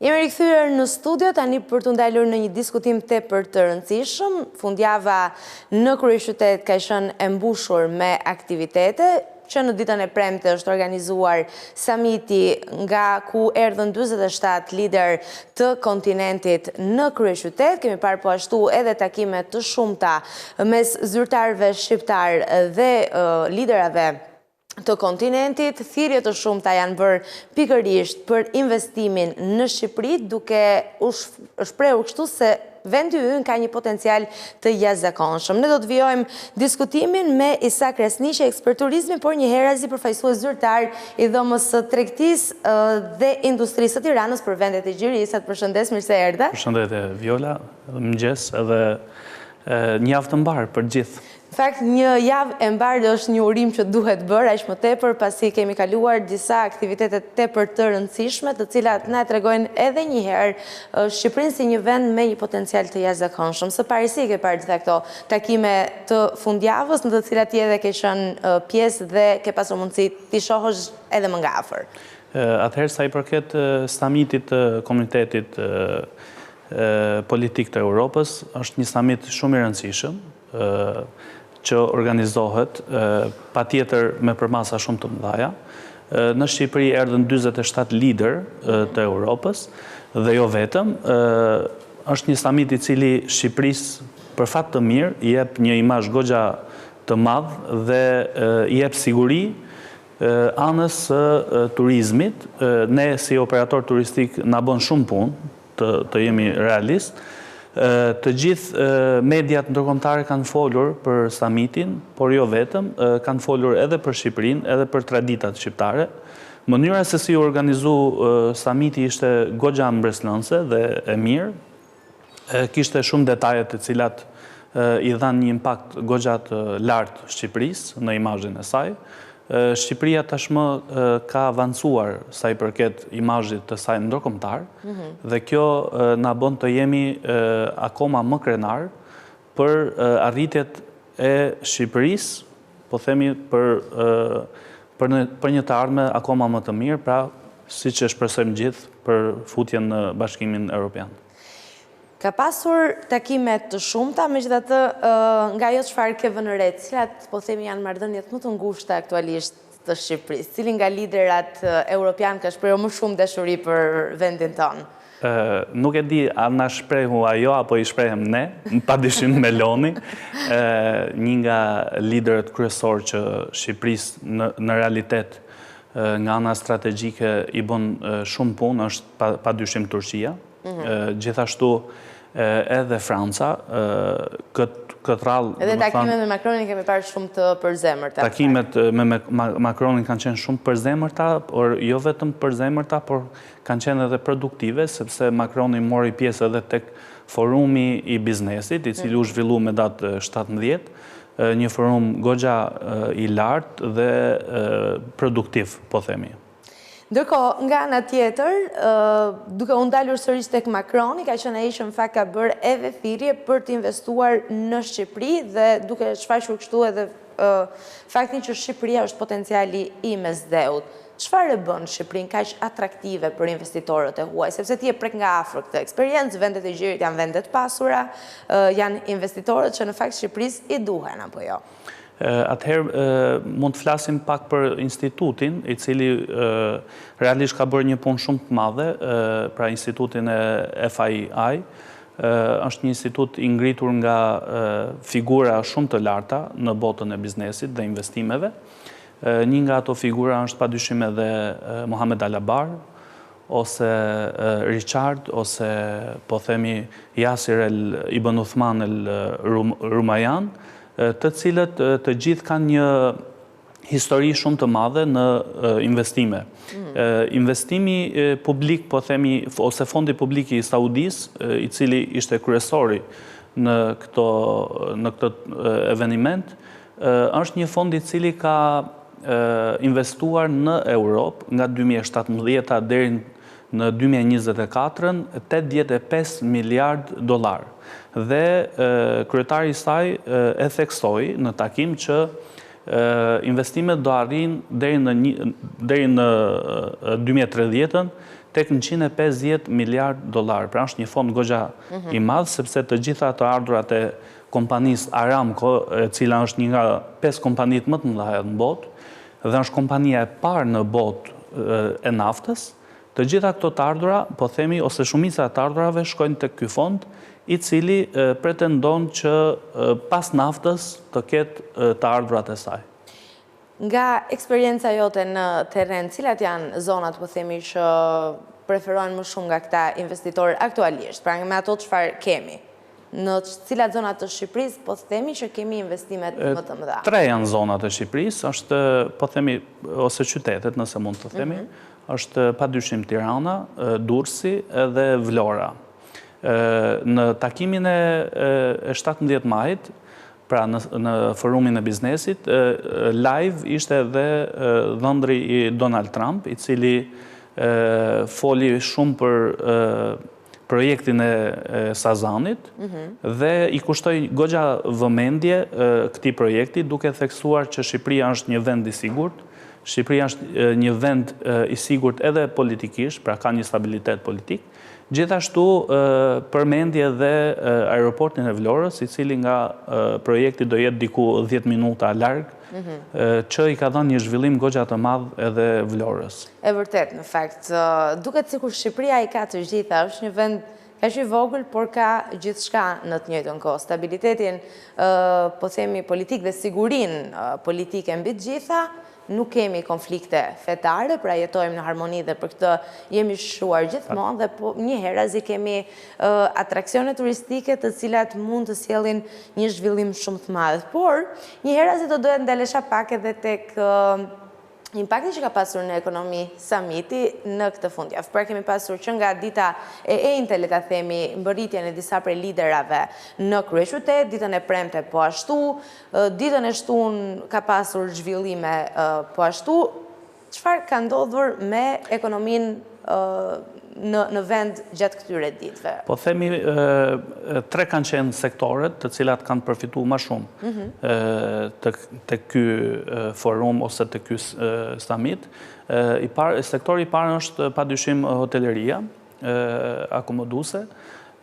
Jemi rikthyer në studio tani për të ndalur në një diskutim tepër të rëndësishëm. Fundjava në kryeqytet ka qenë e mbushur me aktivitete, që në ditën e premte është organizuar samiti nga ku erdhën 47 lider të kontinentit në kryeqytet. Kemi parë po ashtu edhe takime të shumta mes zyrtarëve shqiptar dhe liderave të kontinentit. Thirrje të shumta janë bërë pikërisht për investimin në Shqipëri, duke u shprehur kështu se vendi ynë ka një potencial të jashtëzakonshëm. Ne do të vijojmë diskutimin me Isa Kresniqi, ekspert turizmi, por njëherëzi përfaqësues zyrtar i Dhomës së Tregtisë dhe Industrisë së Tiranës për vendet e Gjirisë. Përshëndes, mirë se erdhe. Përshëndetje Viola, mëngjes edhe një javë të mbarë për gjithë. Në fakt, një javë e mbarë është një urim që duhet bërë, aq më tepër pasi kemi kaluar disa aktivitete tepër të rëndësishme, të cilat na tregojnë edhe një herë Shqipërinë si një vend me një potencial të jashtëzakonshëm. Së pari si ke parë gjitha këto takime të fundjavës, në të cilat ti edhe ke qenë pjesë dhe ke pasur mundësi t'i shohësh edhe më nga afër? Atëherë sa i përket samitit të komunitetit politik të Europës, është një samit shumë i rëndësishëm, që organizohet pa tjetër me përmasa shumë të mëdhaja. Në Shqipëri erdhën 47 lider të Europës dhe jo vetëm. Është një samit i cili Shqipërisë për fat të mirë i jep një imazh goxha të madh dhe i jep siguri anës së turizmit. Ne si operator turistik na bën shumë punë, të jemi realist. Të gjithë mediat ndërkombëtare kanë folur për samitin, por jo vetëm, kanë folur edhe për Shqipërinë, edhe për traditat shqiptare. Mënyra se si u organizu samiti ishte goxha mbreslënse dhe e mirë. Kishte shumë detaje të cilat i dhanë një impakt goxha të lartë Shqipërisë në imazhin e saj. Shqipëria tashmë ka avancuar sa i përket imazhit të saj ndërkombëtar dhe kjo na bën të jemi akoma më krenar për arritjet e Shqipërisë, po themi për një të ardhme akoma më të mirë, pra siç e shpresojmë gjithë për futjen në Bashkimin Evropian. Ka pasur takime të shumta, megjithatë nga ajo çfarë ke vënë re, cilat po themi janë marrëdhëniet më të ngushta aktualisht të Shqipërisë, cili nga liderat europian ka shprehur më shumë dashuri për vendin tonë? Nuk e di a na shprehu ajo apo i shprehem ne, padyshim Meloni, një nga liderët kryesor që Shqipërisë në realitet nga ana strategjike i bën shumë punë është padyshim Turqia. Gjithashtu edhe Franca, këtë rallë... Edhe takimet me Macronin kemi parë shumë të përzemërta. Takimet me Macronin kanë qenë shumë përzemërta, por jo vetëm përzemërta, por kanë qenë edhe produktive, sepse Macroni mori pjesë edhe tek forumi i biznesit, i cili u zhvillu me datë 17, një forum goxha i lartë dhe produktiv, po themi. Ndërkohë, nga ana tjetër, duke u ndalur sërish tek Macroni, ka qenë ai që në fakt ka bërë edhe thirrje për të investuar në Shqipëri dhe duke shfaqur kështu edhe faktin që Shqipëria është potenciali i mesdheut. Çfarë e bën Shqipërinë kaq atraktive për investitorët e huaj? Sepse ti e prek nga afër këtë eksperiencë, vendet e Gjirit janë vende të pasura, janë investitorët që në fakt Shqipërisë i duhen apo jo? Atëherë mund të flasim pak për institutin, i cili realisht ka bërë një punë shumë të madhe, pra institutin e FII. Është një institut i ngritur nga figura shumë të larta në botën e biznesit dhe investimeve. Një nga ato figura është padyshim edhe Mohamed Alabar, ose Richard, ose po themi Yasir Ibn Uthman Rumayan, të cilët të gjithë kanë një histori shumë të madhe në investime. Investimi publik, po themi, ose fondi publik i Saudis, i cili ishte kryesori në këtë eveniment, është një fond i cili ka investuar në Europë nga 2017 deri në 2024 $85 miliard. Dhe kryetari i saj e theksoi në takim që investimet do arrin deri në 2030-ën tek $150 miliard. Pra është një fond goxha i madh, sepse të gjitha të ardhurat e kompanisë Aramco, e cila është një nga 5 kompanitë më të mëdha në botë, dhe është kompania e parë në botë e naftës, të gjitha këto të ardhura, po themi, ose shumica të ardhurave shkojnë tek ky fond, i cili pretendon që pas naftës të ketë të ardhurat e saj. Nga eksperienca jote në terren, cilat janë zonat, po themi, që preferohen më shumë nga këta investitorë aktualisht, pra me ato çfarë kemi? Në cilat zonat të Shqipërisë, po themi që kemi investimet më të mëdha? 3 janë zonat e Shqipërisë, është, po themi, ose qytetet, nëse mund të themi, është padyshim Tirana, Durrësi edhe Vlora. Në takimin e 17 majit, pra në forumin e biznesit, live ishte edhe dhëndri i Donald Trump, i cili foli shumë për projektin e Sazanit dhe i kushtoi goxha vëmendje këtij projekti, duke theksuar që Shqipëria është një vend i sigurt, Shqipëria është një vend i sigurt edhe politikisht, pra ka një stabilitet politik. Gjithashtu përmendje dhe aeroportin e Vlorës, i cili nga projekti do jetë diku 10 minuta larg, që i ka dhënë një zhvillim goxha të madh edhe Vlorës. E vërtet, në fakt, duket sikur Shqipëria i ka të gjitha, është një vend kaq i vogël, por ka gjithçka në të njëjtën kohë. Stabilitetin, po themi, politik dhe sigurinë politike mbi të gjitha, nuk kemi konflikte fetare, pra jetojmë në harmoni dhe për këtë jemi shuar gjithmonë dhe një herazi kemi atraksione turistike të cilat mund të sjellin një zhvillim shumë të madh. Por, një herazi do doja ndalesha pak edhe tek impakti që ka pasur në ekonomi samiti në këtë fundjavë. Pra kemi pasur që nga dita e enjte, le ta themi, mbërritjen e disa prej liderave në kryeqytet, ditën e premte po ashtu, ditën e shtunë ka pasur zhvillime po ashtu. Çfarë ka ndodhur me ekonominë në vend gjatë këtyre ditëve? Po themi, 3 kanë qenë sektoret të cilat kanë përfituar më shumë të ky forum ose të ky summit. Sektori i parë është padyshim hoteleria, akomoduese,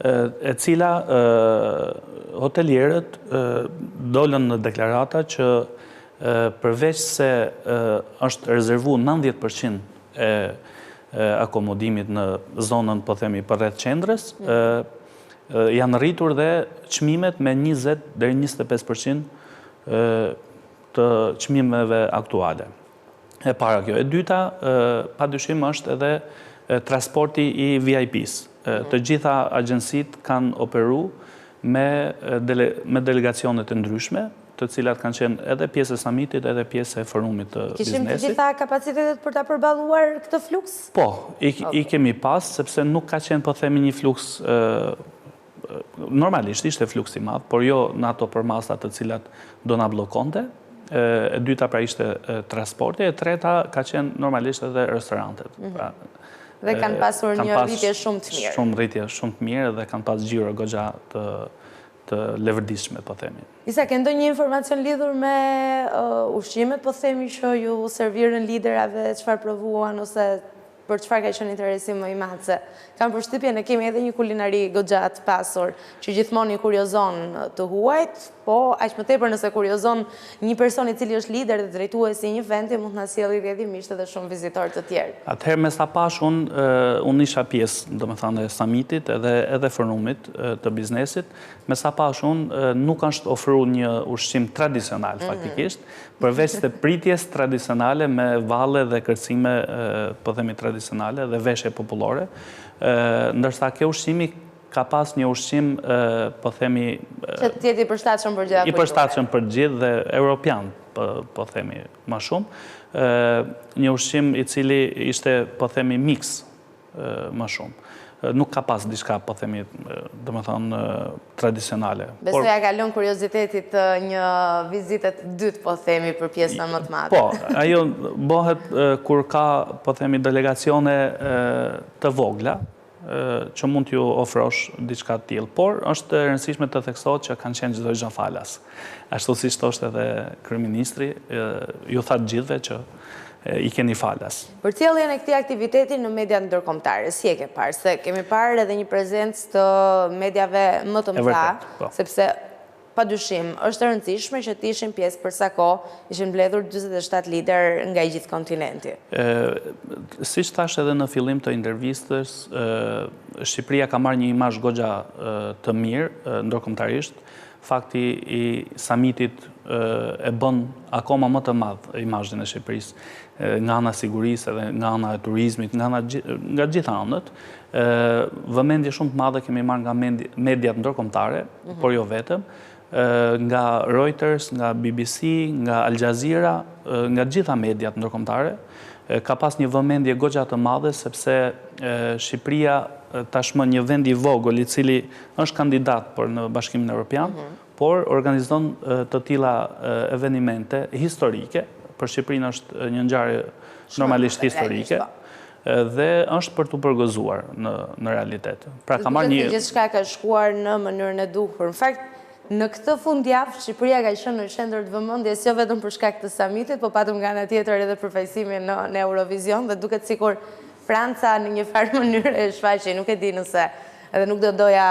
e cila hotelierët dolën në deklarata që përveç se është rezervuar 90% e akomodimit në zonën, po themi, përreth qendrës, janë rritur dhe çmimet me 20 deri 25% të çmimeve aktuale. E para kjo. E dyta, padyshim është edhe transporti i VIP-s. Të gjitha agjensitë kanë operu me delegacione të ndryshme, të cilat kanë qenë edhe pjesë e summitit, edhe pjesë e forumit të biznesit. Kishim të gjitha kapacitetet për ta përballuar këtë fluks? Po, i kemi pas, sepse nuk ka qenë, po themi, një fluks, normalisht ishte fluks i madh, por jo në ato përmasa të cilat do na bllokonte. E dyta pra ishte transporti, e treta ka qenë normalisht edhe restorantet. Dhe kanë pasur një rritje shumë të mirë. Shumë rritje shumë të mirë dhe kanë pas xhiro goxha të levërdishme, po themi. Isa, ke ndonjë informacion lidhur me ushqimet, po themi, që ju servirën liderave, çfarë provuan, ose për çfarë ka qenë interesim më i madh? Se kam përshtypjen ne kemi edhe një kulinari goxha të pasur, që gjithmonë i kuriozon të huajt, po aq më tepër nëse kuriozon një person i cili është lider dhe drejtuesi i një vendi, mund të na sjellë rrjedhimisht edhe shumë vizitorë të tjerë. Atëherë me sa pash unë isha pjesë, domethënë, e summitit edhe forumit të biznesit. Me sa pash unë nuk është ofruar një ushqim tradicional faktikisht, përveç të pritjes tradicionale me valle dhe kërcime, po themi, tradicionale dhe veshje popullore, ndërsa kjo ushqimi ka pas një ushqim, po themi, që të jetë i përshtatshëm për gjithë. I përshtatshëm për gjithë dhe europian, po themi, më shumë. Një ushqim i cili ishte, po themi, mix më shumë. Nuk ka pas diçka, po themi, domethënë, tradicionale. Besoj ja ka lënë kuriozitetit një vizite të dytë, po themi, për pjesën më të madhe. Po, ajo bëhet kur ka, po themi, delegacione të vogla, që mund t'ju ofrosh diçka të tillë, por është e rëndësishme të theksohet që kanë qenë çdo gjë falas. Ashtu siç thoshte edhe kryeministri, ju tha të gjithëve që i keni falas. Përcjelljen e këtij aktiviteti në mediat ndërkombëtare, si e ke parë? Se kemi parë edhe një prezencë të mediave më të mëdha, sepse padyshim është e rëndësishme që të ishin pjesë për sa kohë ishin mbledhur 47 lider nga i gjithë kontinenti. Siç thash edhe në fillim të intervistës, Shqipëria ka marrë një imazh goxha të mirë ndërkombëtarisht. Fakti i summitit e bën akoma më të madh imazhin e Shqipërisë nga ana sigurisë edhe nga ana e turizmit, nga gjitha anët. Vëmendje shumë të madhe kemi marrë nga mediat ndërkombëtare, por jo vetëm, nga Reuters, nga BBC, nga Al Jazeera, nga gjitha mediat ndërkombëtare. Ka pas një vëmendje goxha të madhe sepse Shqipëria tashmë një vend i vogël i cili është kandidat për në Bashkimin Evropian, por organizon të tilla evenimente historike. Për Shqipërinë është një ngjarje normalisht historike dhe është për t'u përgëzuar në realitet. Pra ka marrë një gjithçka ka shkuar në mënyrën e duhur. Në fakt, në këtë fundjavë Shqipëria ka qenë në qendër të vëmendjes jo vetëm për shkak të summitit, por patëm nga ana tjetër edhe përfaqësimin në Eurovision dhe duket sikur Franca në një farë mënyrë e shfaqej, nuk e di nëse edhe nuk do doja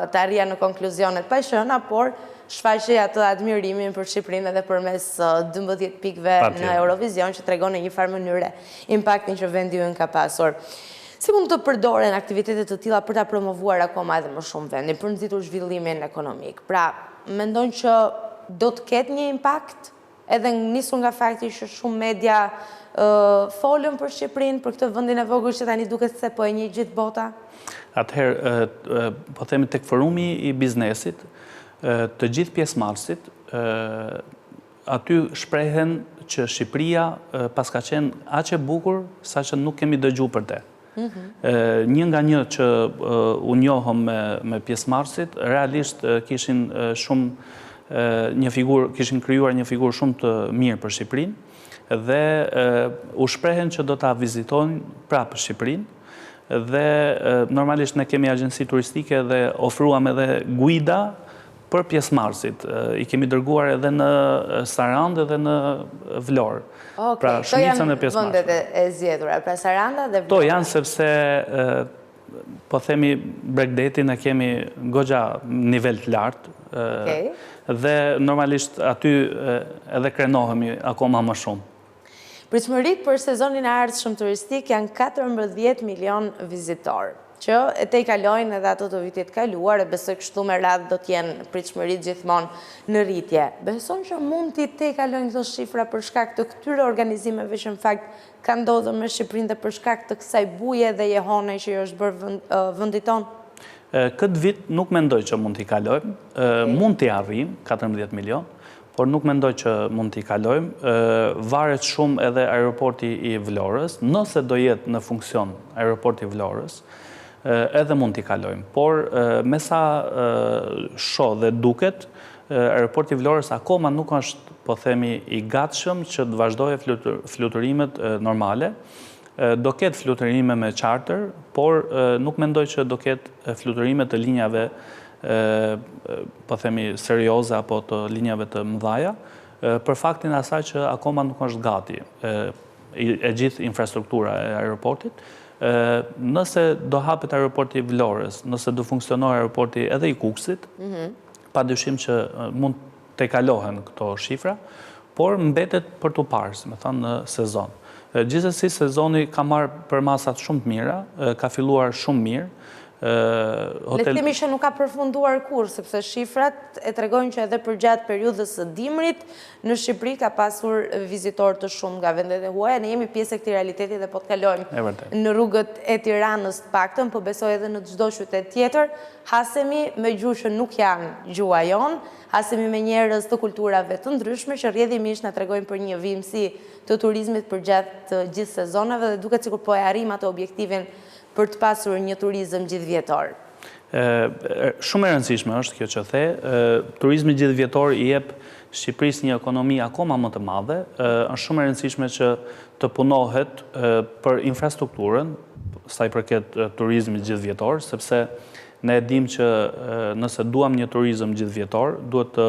të arrija në konkluzionet pa qëna, por shfaqej atë admirimin për Shqipërinë edhe përmes 12 pikëve në Eurovision që tregon në një farë mënyrë impaktin që vendi ynë ka pasur. Si mund të përdoren aktivitetet të tilla për ta promovuar akoma edhe më shumë vendin, për nxitur zhvillimin ekonomik? Pra, mendon që do të ketë një impakt edhe nisur nga fakti që shumë media folën për Shqipërinë, për këtë vendin e vogël që tani duket se po e njeh gjithë bota? Atëherë, po themi tek forumi i biznesit, të gjithë pjesëmarrësit aty shprehen që Shqipëria paska qenë aq e bukur saqë nuk kemi dëgjuar për te. Një nga një që u njohëm me pjesëmarrësit, realisht kishin krijuar një figurë shumë të mirë për Shqipërinë dhe u shprehen që do ta vizitojnë prapë Shqipërinë dhe normalisht ne kemi agjenci turistike dhe ofruam edhe guida për pjesëmarrësit. I kemi dërguar edhe në Sarandë dhe në Vlorë. Pra shumicën e pjesëmarrësve. Vendet e zgjedhura, pra Saranda dhe Vlora. To janë sepse po themi Bregdetin e kemi goxha nivel të lartë dhe normalisht aty edhe krenohemi akoma më shumë. Pritshmëritë për sezonin e ardhshëm turistik janë 14 milion vizitorë, që e te i kalojnë edhe ato të vitit kaluar, e besoj kështu me radhë do t'jenë pritshmëritë gjithmonë në rritje. Beson që mund t'i te i kalojnë këto shifra për shkak të këtyre organizimeve që në fakt ka ndodhur me Shqipërinë dhe për shkak të kësaj buje dhe jehone që jo është bërë vendit tonë? Këtë vit nuk mendoj që mund t'i kalojmë, mund t'i arrijmë 14 milion, por nuk mendoj që mund t'i kalojmë. Varet shumë edhe aeroporti i Vlorës, nëse do jetë në funksion aeroporti i Vlorës, edhe mund t'i kalojmë. Por me sa shoh dhe duket, aeroporti i Vlorës akoma nuk është, po themi, i gatshëm që të vazhdojë fluturimet normale. Do ketë fluturime me charter, por nuk mendoj që do ketë fluturime të linjave, po themi, serioze apo të linjave të mëdhaja, për faktin asaj që akoma nuk është gati e gjithë infrastruktura e aeroportit. Nëse do hapet aeroporti i Vlorës, nëse do funksionojë aeroporti edhe i Kukësit, padyshim që mund të kalohen këto shifra, por mbetet për t'u parë, si me thënë, në sezon. Gjithsesi, sezoni ka marrë për masat shumë të mira, ka filluar shumë mirë. Le të themi që nuk ka përfunduar kur, sepse shifrat e tregojnë që edhe për gjatë periudhës së dimrit në Shqipëri ka pasur vizitorë të shumë nga vendet e huaja. Ne jemi pjesë e këtij realiteti dhe po të kalojmë në rrugët e Tiranës të paktën, po besoj edhe në çdo qytet tjetër, hasemi me gjuhë që nuk janë gjuha jonë, hasemi me njerëz të kulturave të ndryshme që rrjedhimisht na tregojnë për një vijimsi të turizmit për gjatë të gjithë sezonave dhe duket sikur po e arrim atë objektivin për të pasur një turizëm gjithvjetor? Shumë e rëndësishme është kjo që the. Turizmi gjithvjetor i jep Shqipërisë një ekonomi akoma më të madhe. Është shumë e rëndësishme që të punohet për infrastrukturën, sa i përket turizmit gjithvjetor, sepse ne e dim që nëse duam një turizëm gjithvjetor, duhet të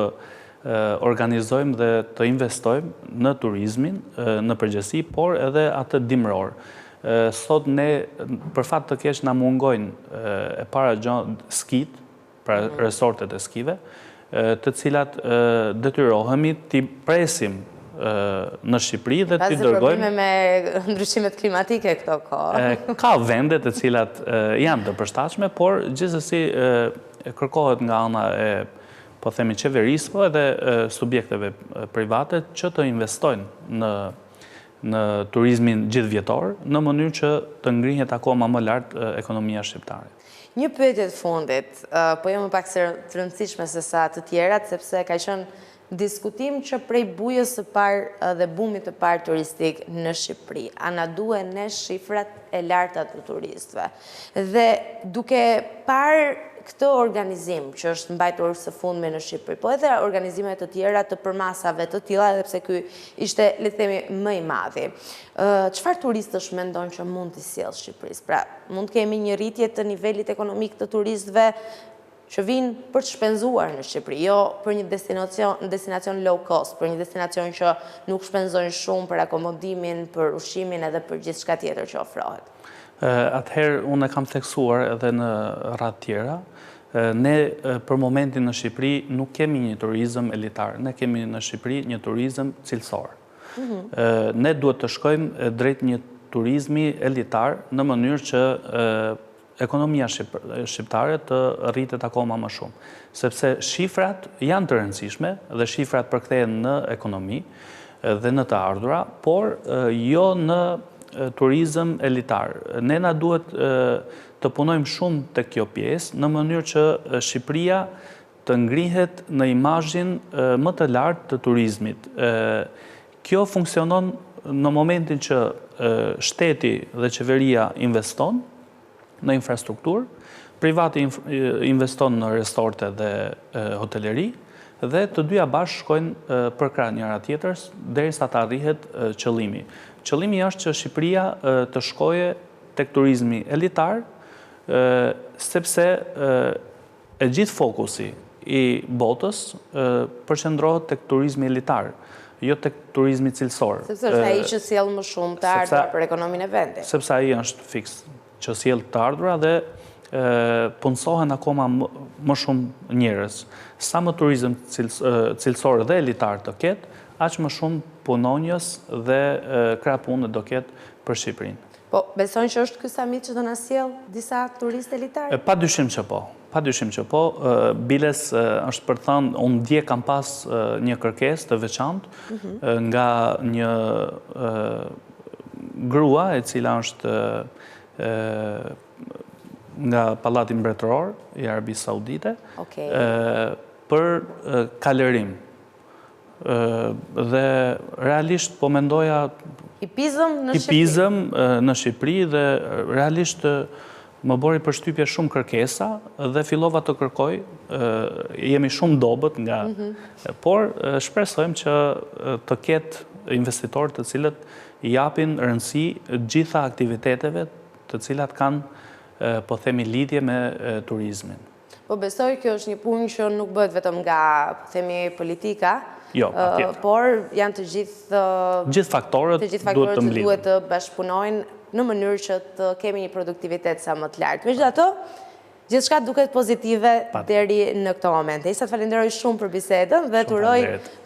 organizojmë dhe të investojmë në turizmin në përgjithësi, por edhe atë dimror. Sot ne, për fat të keq, na mungojnë e para gjë skit, pra resortet e skive, të cilat detyrohemi t'i presim në Shqipëri dhe t'i dërgojmë... Pas probleme me ndryshimet klimatike këto kohë. Ka vende të cilat janë të përshtatshme, por gjithsesi kërkohet nga ana e, po themi, qeverisë, po edhe subjekteve private që të investojnë në turizmin gjithvjetor, në mënyrë që të ngrihet akoma më lart ekonomia shqiptare. Një pyetje të fundit, po jo më pak se të rëndësishme se sa të tjerat, sepse ka qenë diskutim që prej bujës së parë dhe bumit të parë turistik në Shqipëri, a na duhen ne shifrat e larta të turistëve. Dhe duke parë këtë organizim që është mbajtur së fundmi në Shqipëri, po edhe organizime të tjera të përmasave të tilla, edhe pse ky ishte, le të themi, më i madhi. Çfarë turistësh mendon që mund t'i sjellë Shqipërisë? Pra, mund të kemi një rritje të nivelit ekonomik të turistëve që vinë për të shpenzuar në Shqipëri, jo për një destinacion low cost, për një destinacion që nuk shpenzojnë shumë për akomodimin, për ushqimin edhe për gjithçka tjetër që ofrohet. Atëherë, unë e kam theksuar edhe në radhë tjera, ne për momentin në Shqipëri nuk kemi një turizëm elitar, ne kemi në Shqipëri një turizëm cilësor. Ne duhet të shkojmë drejt një turizmi elitar në mënyrë që ekonomia shqiptare të rritet akoma më shumë. Sepse shifrat janë të rëndësishme dhe shifrat përkthehen në ekonomi dhe në të ardhura, por jo në turizëm elitar. Ne na duhet të punojmë shumë të kjo pjesë në mënyrë që Shqipëria të ngrihet në imazhin më të lartë të turizmit. Kjo funksionon në momentin që shteti dhe qeveria investon në infrastrukturë, privati investon në resorte dhe hoteleri, dhe të dyja bashkë shkojnë përkrah njëra tjetrës derisa të arrihet qëllimi. Qëllimi është që Shqipëria të shkojë tek turizmi elitar, sepse e gjithë fokusi i botës përqendrohet tek turizmi elitar, jo tek turizmi cilësor. Sepse është ai që sjell më shumë të ardhur për ekonominë e vendit. Sepse ai është fiks që sjell të ardhura dhe punësohen akoma më shumë njerëz. Sa më turizëm cilësor dhe elitar të ketë, aq më shumë punonjës dhe krah pune do ketë për Shqipërinë. Po, besojnë që është ky samit që do na sjell disa turistë elitarë? Padyshim që po. Padyshim që po. Biles është për thënë, unë dje kam pas një kërkesë të veçantë nga një grua e cila është nga Pallati Mbretëror i Arabisë Saudite për kalerim. Dhe realisht po mendoja hipizëm në Shqipëri dhe realisht më bori përshtypje shumë kërkesa dhe fillova të kërkoj, jemi shumë dobët nga, por shpresojmë që të ketë investitorë të cilët i japin rëndësi gjitha aktiviteteve të cilat kanë, po themi, lidhje me turizmin. Po besoj kjo është një punë që nuk bëhet vetëm nga, po themi, politika, jo, por janë të gjithë faktorët duhet të mblidhen. Duhet të bashkëpunojnë në mënyrë që të kemi një produktivitet sa më të lartë. Megjithatë, gjithçka duket pozitive deri në këto momente. Isa të falenderoj shumë për bisedën dhe të uroj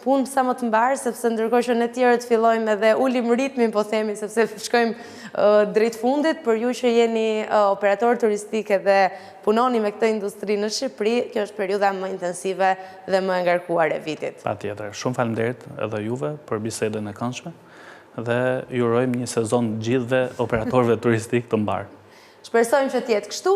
punë sa më të mbarë, sepse ndërkohë që ne tjerët fillojmë edhe ulim ritmin, po themi, sepse shkojmë drejt fundit, për ju që jeni operator turistik dhe punoni me këtë industri në Shqipëri, kjo është periudha më intensive dhe më ngarkuar e vitit. Patjetër. Shumë faleminderit edhe juve për bisedën e këndshme dhe ju urojmë një sezon gjithëve operatorëve turistik të mbarë. Shpresojmë që të jetë kështu.